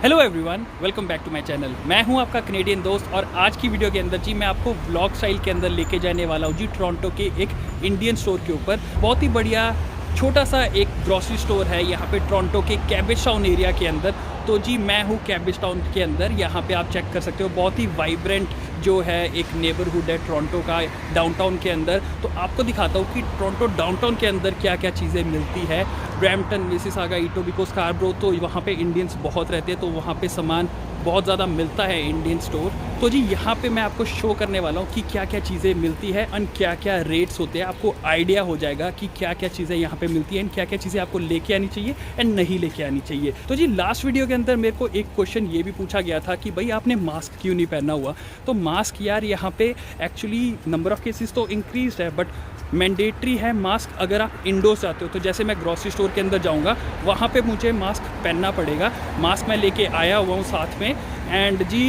Hello everyone, welcome back to my channel. मैं हूं आपका कनेडियन दोस्त और आज की वीडियो के अंदर जी मैं आपको व्लॉग स्टाइल के अंदर लेके जाने वाला हूं जी टोरंटो के एक इंडियन स्टोर के ऊपर। बहुत ही बढ़िया छोटा सा एक ग्रॉसरी स्टोर है यहाँ पे टोरंटो के कैबेज टाउन एरिया के अंदर। तो जी मैं हूँ कैबेज टाउन के अंदर, यहाँ पे आप चेक कर सकते हो बहुत ही वाइब्रेंट जो है एक नेबरहुड है टोरंटो का डाउनटाउन के अंदर। तो आपको दिखाता हूँ कि टोरंटो डाउनटाउन के अंदर क्या क्या चीज़ें मिलती है। ब्रैम्पटन, मिसिसागा, इटोबिको, स्कारब्रो, तो वहाँ पे इंडियंस बहुत रहते हैं, तो वहाँ पे सामान बहुत ज़्यादा मिलता है इंडियन स्टोर। तो जी यहाँ पे मैं आपको शो करने वाला हूँ कि क्या क्या चीज़ें मिलती है एंड क्या क्या रेट्स होते हैं। आपको आइडिया हो जाएगा कि क्या क्या चीज़ें यहाँ पे मिलती हैं एंड क्या क्या चीज़ें आपको लेके आनी चाहिए एंड नहीं लेके आनी चाहिए। तो जी लास्ट वीडियो के अंदर मेरे को एक क्वेश्चन ये भी पूछा गया था कि भाई आपने मास्क क्यों नहीं पहना हुआ। तो मास्क यार यहाँ पे एक्चुअली नंबर ऑफ़ केसेस तो इंक्रीज है बट मैंडेटरी है मास्क अगर आप इंडोर्स जाते हो। तो जैसे मैं ग्रॉसरी स्टोर के अंदर जाऊंगा वहाँ पे मुझे मास्क पहनना पड़ेगा। मास्क मैं लेके आया हुआ हूँ साथ में। एंड जी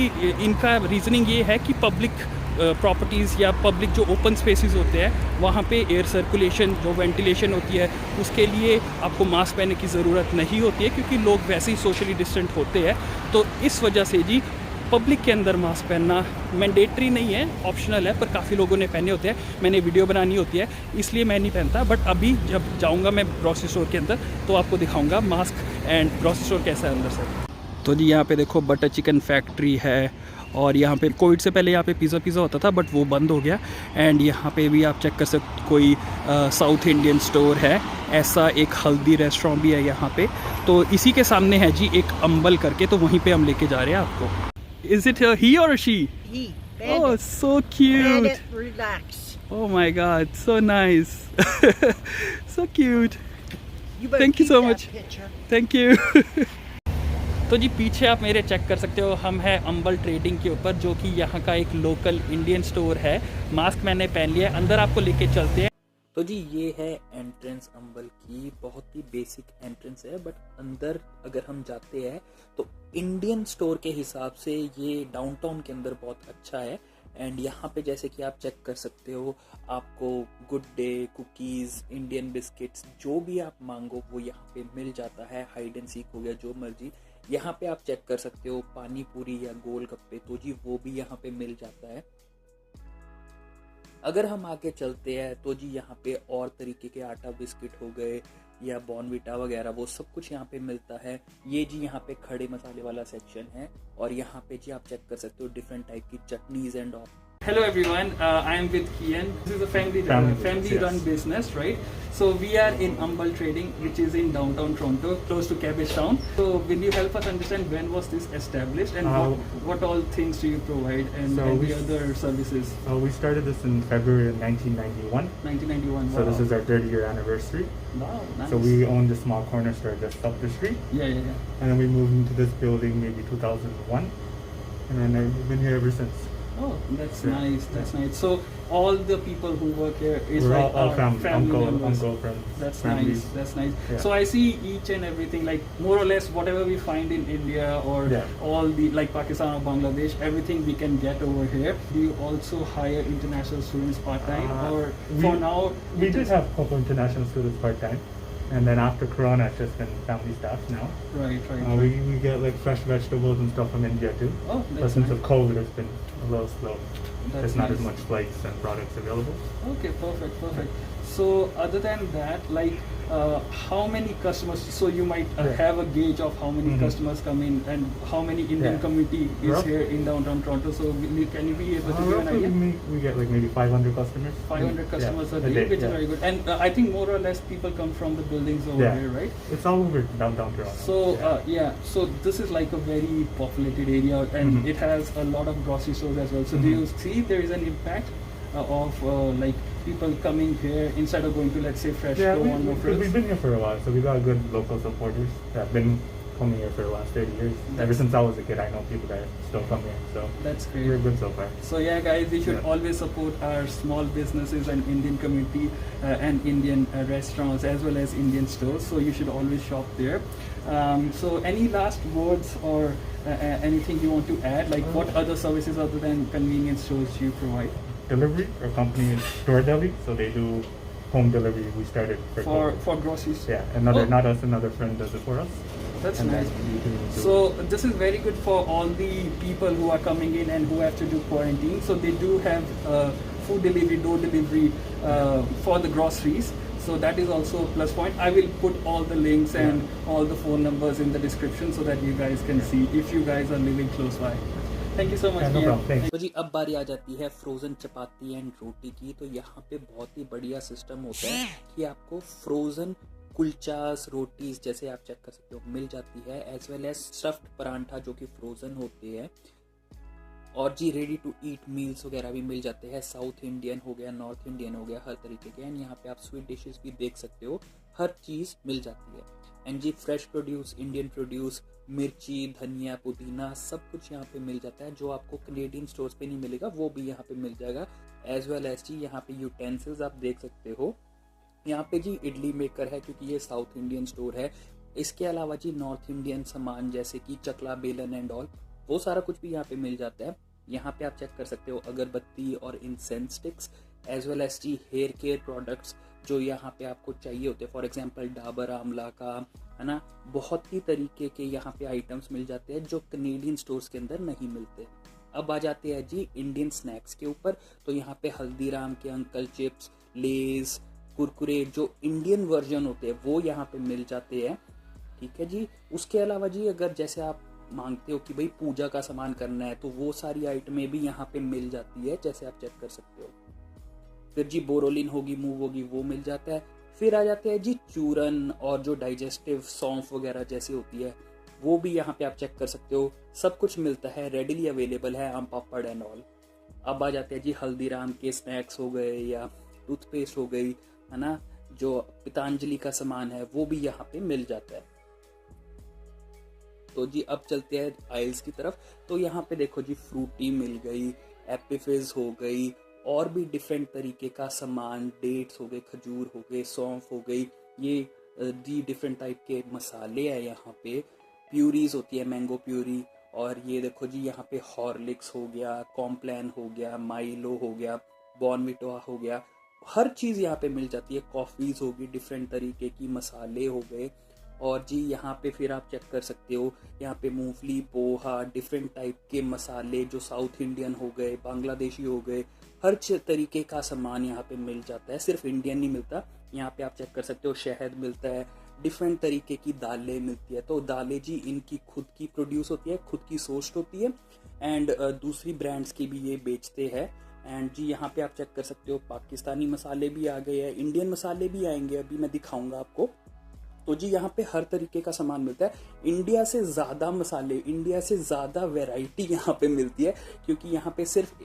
इनका रीज़निंग ये है कि पब्लिक प्रॉपर्टीज़ या पब्लिक जो ओपन स्पेसेस होते हैं वहाँ पे एयर सर्कुलेशन जो वेंटिलेशन होती है उसके लिए आपको मास्क पहनने की ज़रूरत नहीं होती है क्योंकि लोग वैसे ही सोशली डिस्टेंट होते हैं। तो इस वजह से जी पब्लिक के अंदर मास्क पहनना मैंडेटरी नहीं है, ऑप्शनल है, पर काफ़ी लोगों ने पहने होते हैं। मैंने वीडियो बनानी होती है इसलिए मैं नहीं पहनता, बट अभी जब जाऊंगा मैं ग्रॉसरी स्टोर के अंदर तो आपको दिखाऊंगा मास्क एंड ग्रॉसरी स्टोर कैसा है अंदर से। तो जी यहाँ पे देखो बटर चिकन फैक्ट्री है और यहाँ पे कोविड से पहले यहाँ पे पिज़्ज़ा होता था बट वो बंद हो गया। एंड यहाँ पे भी आप चेक कर सकते कोई साउथ इंडियन स्टोर है, ऐसा एक हल्दी रेस्टोरेंट भी है यहाँ पे। तो इसी के सामने है जी एक अंबल करके, तो वहीं पे हम लेके जा रहे हैं आपको। Is it he or she? He. Oh, so cute. Bandit, relax. Oh my God, so nice. So cute. You better Thank you keep so that much. picture. Thank you. तो जी पीछे आप मेरे चेक कर सकते हो, हम हैं अंबल ट्रेडिंग के ऊपर जो कि यहाँ का एक लोकल इंडियन स्टोर है। मास्क मैंने पहन लिया है, अंदर आपको लेके चलते हैं। तो जी ये है एंट्रेंस अंबल की, बहुत ही बेसिक एंट्रेंस है बट अंदर अगर हम जाते हैं तो इंडियन स्टोर के हिसाब से ये डाउनटाउन के अंदर बहुत अच्छा है। एंड यहाँ पे जैसे कि आप चेक कर सकते हो आपको good day, cookies, Indian biscuits जो भी आप मांगो वो यहाँ पे मिल जाता है। हाइड एंड सीक हो गया, जो मर्जी यहाँ पे आप चेक कर सकते हो। पानी पूरी या गोलगप्पे तो जी वो भी यहाँ पे मिल जाता है। अगर हम आगे चलते हैं तो जी यहाँ पे और तरीके के आटा बिस्किट हो गए या बॉर्नविटा वगैरह वो सब कुछ यहाँ पे मिलता है। ये जी यहाँ पे खड़े मसाले वाला सेक्शन है और यहाँ पे जी आप चेक कर सकते हो डिफरेंट टाइप की chutneys and all. Hello everyone, I am with Kian. This is a family run business, right? So we are in Umbel Trading, which is in downtown Toronto, close to Cabbage Town. So will you help us understand when was this established and what all things do you provide and the other services? We started this in February of 1991. 1991. So wow. this is our 30-year anniversary. Wow, nice. So we owned a small corner store just up the street. Yeah. And then we moved into this building maybe 2001. And then we've been here ever since. Oh, that's nice. That's nice. So all the people who work here is We're like all our family, members. uncle, friends. That's families. nice. That's nice. Yeah. So I see each and everything, like more or less whatever we find in India or all the like Pakistan or Bangladesh, everything we can get over here. Do you also hire international students part time or for now? We did have a couple international students part time. And then after Corona, it's just been family staff now. Right. We get like fresh vegetables and stuff from India too. Oh, But that's since nice. of COVID, it's been a little slow. That's There's not nice. as much flights and products available. Okay, perfect. So other than that, like how many customers, so you might have a gauge of how many customers come in and how many Indian community is here in downtown Toronto. So can you be able to give an idea? We get like maybe 500 customers. 500 customers a day, which is very good. And I think more or less people come from the buildings over here, right? It's all over downtown Toronto. So so this is like a very populated area and it has a lot of grocery stores as well. So do you see there is an impact of like people coming here instead of going to, let's say, Freshco or No Frills? We've been here for a while, so we got good local supporters that have been coming here for the last 30 years. Ever since I was a kid, I know people that still come here, so that's great. We're good so far. So yeah, guys, we should always support our small businesses and Indian community and Indian restaurants as well as Indian stores. So you should always shop there. So any last words or anything you want to add? Like what other services other than convenience stores do you provide? Delivery, our company is Store Deli, so they do home delivery. We started for groceries. Yeah, not us, another friend does it for us. That's and nice. then you can do So this is very good for all the people who are coming in and who have to do quarantine. So they do have food delivery, door delivery for the groceries. So that is also a plus point. I will put all the links and all the phone numbers in the description so that you guys can see if you guys are living close by. Thank you so much. Yeah, no Kian. problem. Thanks. तो जी अब बारी आ जाती है frozen chapati and रोटी की। तो यहाँ पे बहुत ही बढ़िया सिस्टम होता है कि आपको फ्रोज़न कुलचास रोटीज जैसे आप चेक कर सकते हो मिल जाती है, एज वेल एज स्टफ्ड परांठा जो कि फ्रोज़न होते हैं, और जी रेडी टू ईट मील्स वगैरह भी मिल जाते हैं। साउथ इंडियन हो गया, नॉर्थ इंडियन हो गया, हर तरीके के। एंड यहाँ पे आप स्वीट डिशेस भी देख सकते हो, हर चीज़ मिल जाती है। एंड जी फ्रेश प्रोड्यूस, इंडियन प्रोड्यूस, मिर्ची, धनिया, पुदीना सब कुछ यहाँ पे मिल जाता है। जो आपको कनेडियन स्टोर्स पे नहीं मिलेगा वो भी यहाँ पे मिल जाएगा। एज वेल एज जी यहाँ पे यूटेंसिल्स आप देख सकते हो। यहाँ पे जी इडली मेकर है क्योंकि ये साउथ इंडियन स्टोर है। इसके अलावा जी नॉर्थ इंडियन सामान जैसे कि चकला, बेलन एंड ऑल, वो सारा कुछ भी यहाँ पे मिल जाता है। यहाँ पे आप चेक कर सकते हो अगरबत्ती और incense sticks, as well as जी हेयर केयर प्रोडक्ट्स जो यहाँ पे आपको चाहिए होते हैं। फॉर एग्जांपल डाबर आंवला का, है ना, बहुत ही तरीके के यहाँ पे आइटम्स मिल जाते हैं जो कनेडियन स्टोर्स के अंदर नहीं मिलते। अब आ जाते हैं जी इंडियन स्नैक्स के ऊपर। तो यहाँ पे हल्दीराम के अंकल चिप्स, लेज, कुरकुरे जो इंडियन वर्जन होते हैं वो यहाँ पे मिल जाते हैं। ठीक है जी। उसके अलावा जी अगर जैसे आप मांगते हो कि भाई पूजा का सामान करना है तो वो सारी आइटमें भी यहाँ पे मिल जाती है, जैसे आप चेक कर सकते हो। फिर जी बोरोलिन होगी, मूव होगी, वो मिल जाता है। फिर आ जाते हैं जी चूरन और जो डाइजेस्टिव सौंफ वगैरह जैसी होती है वो भी यहाँ पे आप चेक कर सकते हो। सब कुछ मिलता है, रेडिली अवेलेबल है, आम पापड़ एंड ऑल। अब आ जाते हैं जी हल्दीराम के स्नैक्स हो गए या टूथपेस्ट हो गई, है ना, जो पतंजलि का सामान है वो भी यहाँ पे मिल जाता है। तो जी अब चलते हैं आइल्स की तरफ। तो यहाँ पे देखो जी फ्रूटी मिल गई, एपिफिज हो गई, और भी डिफरेंट तरीके का सामान, डेट्स हो गए, खजूर हो गए, सौंफ हो गई, ये जी डिफरेंट टाइप के मसाले हैं यहाँ पे। प्यूरीज होती है, मैंगो प्यूरी, और ये देखो जी यहाँ पे हॉर्लिक्स हो गया, कॉम्प्लान हो गया, माइलो हो गया, बॉर्नविटा हो गया, हर चीज़ यहाँ पे मिल जाती है। कॉफ़ीज होगी, डिफरेंट तरीके की मसाले हो गए। और जी यहाँ पे फिर आप चेक कर सकते हो, यहाँ पे मूंगफली, पोहा, डिफरेंट टाइप के मसाले जो साउथ इंडियन हो गए, बांग्लादेशी हो गए, हर तरीके का सामान यहाँ पे मिल जाता है। सिर्फ इंडियन नहीं मिलता, यहाँ पे आप चेक कर सकते हो शहद मिलता है, डिफरेंट तरीके की दालें मिलती है। तो दालें जी इनकी खुद की प्रोड्यूस होती है, खुद की सोर्स्ड होती है, एंड दूसरी ब्रांड्स की भी ये बेचते हैं। एंड जी यहाँ पे आप चेक कर सकते हो पाकिस्तानी मसाले भी आ गए हैं, इंडियन मसाले भी आएंगे, अभी मैं दिखाऊंगा आपको। तो जी यहाँ पे हर तरीके का सामान मिलता है। इंडिया से ज़्यादा मसाले, इंडिया से ज़्यादा वैरायटी यहाँ पे मिलती है, क्योंकि यहाँ पे सिर्फ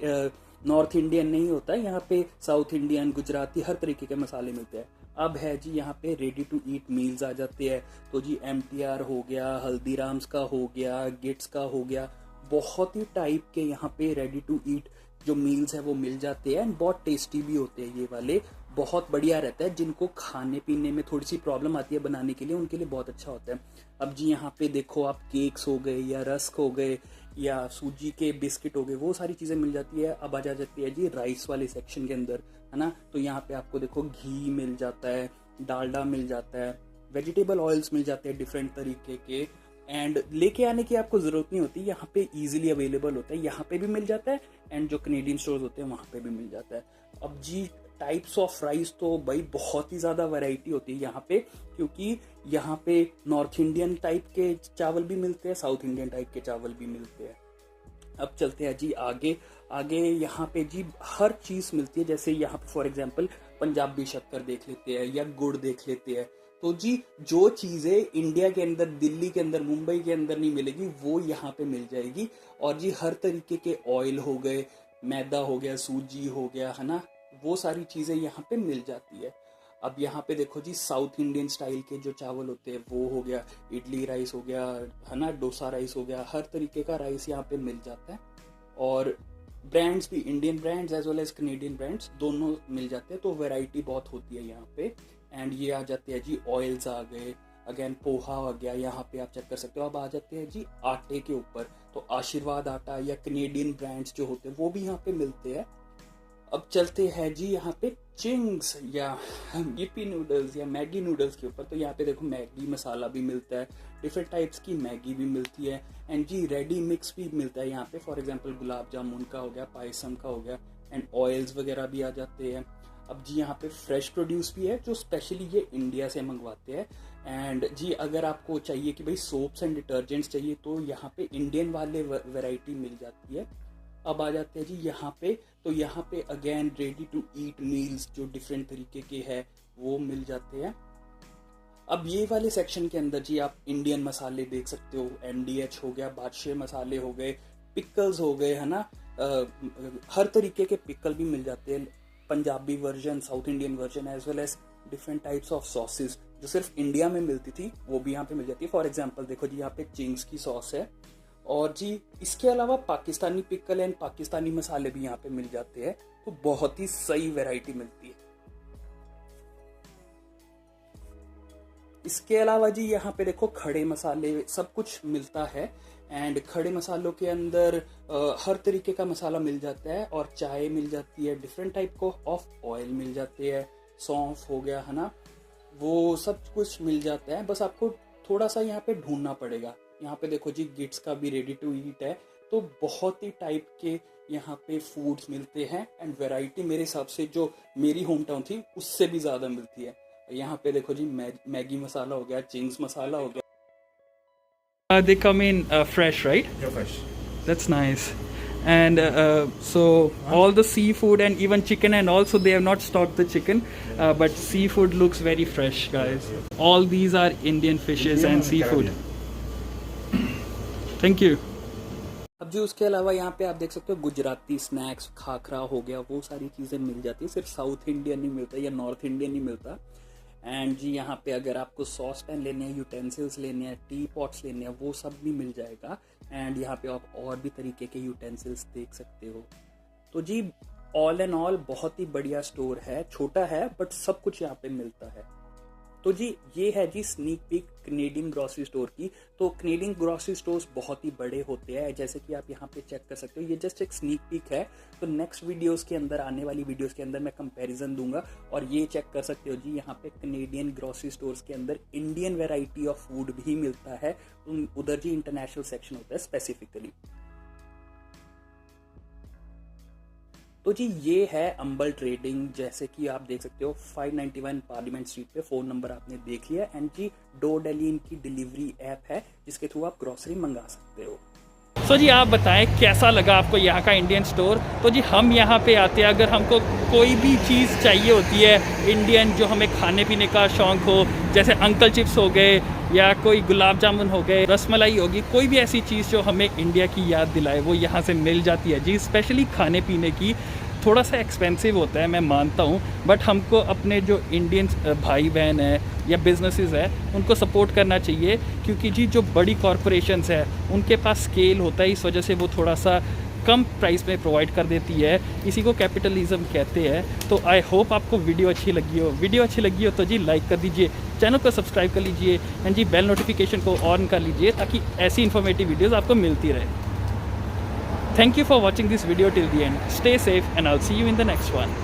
नॉर्थ इंडियन नहीं होता है, यहाँ पे साउथ इंडियन, गुजराती, हर तरीके के मसाले मिलते हैं। अब है जी यहाँ पे रेडी टू ईट मील्स आ जाते हैं। तो जी MTR हो गया, हल्दीराम्स का हो गया, गिट्स का हो गया, बहुत ही टाइप के यहाँ पे रेडी टू ईट जो मील्स है वो मिल जाते हैं। एंड बहुत टेस्टी भी होते हैं ये वाले, बहुत बढ़िया रहता है। जिनको खाने पीने में थोड़ी सी प्रॉब्लम आती है बनाने के लिए, उनके लिए बहुत अच्छा होता है। अब जी यहाँ पे देखो आप केक्स हो गए या रस्क हो गए या सूजी के बिस्किट हो गए, वो सारी चीज़ें मिल जाती है। अब आ जाती है जी राइस वाले सेक्शन के अंदर, है ना। तो यहाँ पे आपको देखो घी मिल जाता है, डालडा मिल जाता है, वेजिटेबल ऑयल्स मिल जाते हैं डिफरेंट तरीके के। एंड लेके आने की आपको ज़रूरत नहीं होती, यहाँ पे इजीली अवेलेबल होता है, यहाँ पे भी मिल जाता है, एंड जो कनेडियन स्टोर्स होते हैं वहाँ पे भी मिल जाता है। अब जी टाइप्स ऑफ राइस तो भाई बहुत ही ज़्यादा वैरायटी होती है यहाँ पे, क्योंकि यहाँ पे नॉर्थ इंडियन टाइप के चावल भी मिलते हैं, साउथ इंडियन टाइप के चावल भी मिलते हैं। अब चलते हैं जी आगे। यहाँ पे जी हर चीज़ मिलती है, जैसे यहाँ पे फॉर एग्जांपल पंजाबी शक्कर देख लेते हैं या गुड़ देख लेते हैं। तो जी जो चीज़ें इंडिया के अंदर, दिल्ली के अंदर, मुंबई के अंदर नहीं मिलेगी वो यहाँ पे मिल जाएगी। और जी हर तरीके के ऑयल हो गए, मैदा हो गया, सूजी हो गया, है ना, वो सारी चीज़ें यहाँ पे मिल जाती है। अब यहाँ पे देखो जी साउथ इंडियन स्टाइल के जो चावल होते हैं वो हो गया, इडली राइस हो गया, है ना, डोसा राइस हो गया, हर तरीके का राइस यहाँ पे मिल जाता है। और ब्रांड्स भी, Indian brands as well as Canadian brands दोनों मिल जाते हैं। तो वैरायटी बहुत होती है यहाँ पे। एंड ये आ जाते हैं जी ऑयल्स आ गए, अगेन पोहा आ गया, यहाँ पे आप चेक कर सकते हो। अब आ जाते हैं जी आटे के ऊपर। तो आशीर्वाद आटा या कनेडियन ब्रांड्स जो होते हैं वो भी यहाँ पे मिलते हैं। अब चलते हैं जी यहाँ पे चिंग्स या yippee नूडल्स या मैगी नूडल्स के ऊपर। तो यहाँ पे देखो मैगी मसाला भी मिलता है, डिफरेंट टाइप्स की मैगी भी मिलती है, एंड जी रेडी मिक्स भी मिलता है यहाँ पे। फॉर एग्जांपल गुलाब जामुन का हो गया, पायसम का हो गया, एंड ऑयल्स वगैरह भी आ जाते हैं। अब जी यहाँ पे फ्रेश प्रोड्यूस भी है जो स्पेशली ये इंडिया से मंगवाते हैं। एंड जी अगर आपको चाहिए कि भाई सोप्स एंड डिटर्जेंट्स चाहिए तो यहाँ पे इंडियन वाले वैरायटी मिल जाती है। अब आ जाते हैं जी यहाँ पे, तो यहाँ पे again ready to eat meals जो डिफरेंट तरीके के हैं वो मिल जाते हैं। अब ये वाले सेक्शन के अंदर जी आप इंडियन मसाले देख सकते हो, MDH हो गया, बादशाह मसाले हो गए, पिकल्स हो गए, है ना, हर तरीके के पिकल भी मिल जाते हैं, Punjabi version, South Indian version, as well as different types of sauces जो सिर्फ इंडिया में मिलती थी वो भी यहाँ पे मिल जाती है। फॉर एग्जांपल देखो जी यहाँ पे चिंग्स की सॉस है, और जी इसके अलावा पाकिस्तानी पिकल एंड पाकिस्तानी मसाले भी यहाँ पे मिल जाते हैं। तो बहुत ही सही वैरायटी मिलती है। इसके अलावा जी यहाँ पे देखो खड़े मसाले सब कुछ मिलता है, एंड खड़े मसालों के अंदर हर तरीके का मसाला मिल जाता है, और चाय मिल जाती है, डिफरेंट टाइप को ऑफ ऑयल मिल जाते हैं, सौंफ हो गया, है ना, वो सब कुछ मिल जाता है। बस आपको थोड़ा सा यहाँ पे ढूंढना पड़ेगा। यहाँ पे देखो जी गिट्स का भी रेडी टू ईट है। तो बहुत ही टाइप के यहाँ पे फूड्स मिलते हैं, एंड वैरायटी मेरे हिसाब से जो मेरी होम टाउन थी उससे भी ज़्यादा मिलती है। यहाँ पे देखो जी मैगी मसाला हो गया, चिंग्स मसाला हो गया। They come in fresh, right? Yeah, fresh. That's nice. And so all the seafood and even chicken, and also they have not stocked the chicken, but seafood looks very fresh, guys. All these are Indian fishes and seafood. Thank you. अब जी उसके अलावा यहाँ पे आप देख सकते हो Gujarati snacks, khakhra हो गया, वो सारी चीज़ें मिल जाती है। सिर्फ साउथ इंडियन नहीं मिलता या नॉर्थ इंडियन नहीं मिलता। एंड जी यहाँ पे अगर आपको सॉस पैन लेने हैं, यूटेंसिल्स लेने हैं, टी पॉट्स लेने हैं, वो सब भी मिल जाएगा। एंड यहाँ पे आप और भी तरीके के यूटेंसिल्स देख सकते हो। तो जी ऑल एंड ऑल बहुत ही बढ़िया स्टोर है, छोटा है बट सब कुछ यहाँ पे मिलता है। तो जी ये है जी sneak peek Canadian grocery store की। तो कनेडियन ग्रॉसरी स्टोर्स बहुत ही बड़े होते हैं, जैसे कि आप यहाँ पे चेक कर सकते हो। ये जस्ट एक स्नीक पीक है। तो नेक्स्ट वीडियोस के अंदर, आने वाली वीडियोस के अंदर मैं कंपैरिजन दूंगा, और ये चेक कर सकते हो जी यहाँ पे कनेडियन ग्रॉसरी स्टोर्स के अंदर इंडियन वेराइटी ऑफ फूड भी मिलता है। उधर जी इंटरनेशनल सेक्शन होता है स्पेसिफिकली। तो जी ये है अंबल ट्रेडिंग, जैसे कि आप देख सकते हो 591 पार्लियामेंट स्ट्रीट पे। फ़ोन नंबर आपने देख लिया। एंड जी डोरडेली इनकी डिलीवरी ऐप है जिसके थ्रू आप ग्रॉसरी मंगा सकते हो। सो जी आप बताएं कैसा लगा आपको यहाँ का इंडियन स्टोर। तो जी हम यहाँ पे आते हैं अगर हमको कोई भी चीज़ चाहिए होती है इंडियन, जो हमें खाने पीने का शौक़ हो, जैसे अंकल चिप्स हो गए या कोई गुलाब जामुन हो गए, रसमलाई होगी, कोई भी ऐसी चीज़ जो हमें इंडिया की याद दिलाए वो यहाँ से मिल जाती है जी। स्पेशली खाने पीने की थोड़ा सा एक्सपेंसिव होता है, मैं मानता हूँ, बट हमको अपने जो इंडियन भाई बहन है या बिजनेसेस है उनको सपोर्ट करना चाहिए, क्योंकि जी जो बड़ी कॉरपोरेशंस है उनके पास स्केल होता है, इस वजह से वो थोड़ा सा कम प्राइस में प्रोवाइड कर देती है। इसी को कैपिटलिज्म कहते हैं। तो आई होप आपको वीडियो अच्छी लगी हो। वीडियो अच्छी लगी हो तो जी लाइक कर दीजिए, चैनल को सब्सक्राइब कर लीजिए, एंड जी बेल नोटिफिकेशन को ऑन कर लीजिए ताकि ऐसी इन्फॉर्मेटिव वीडियोज़ आपको मिलती रहे। Thank you for watching this video till the end. Stay safe and I'll see you in the next one.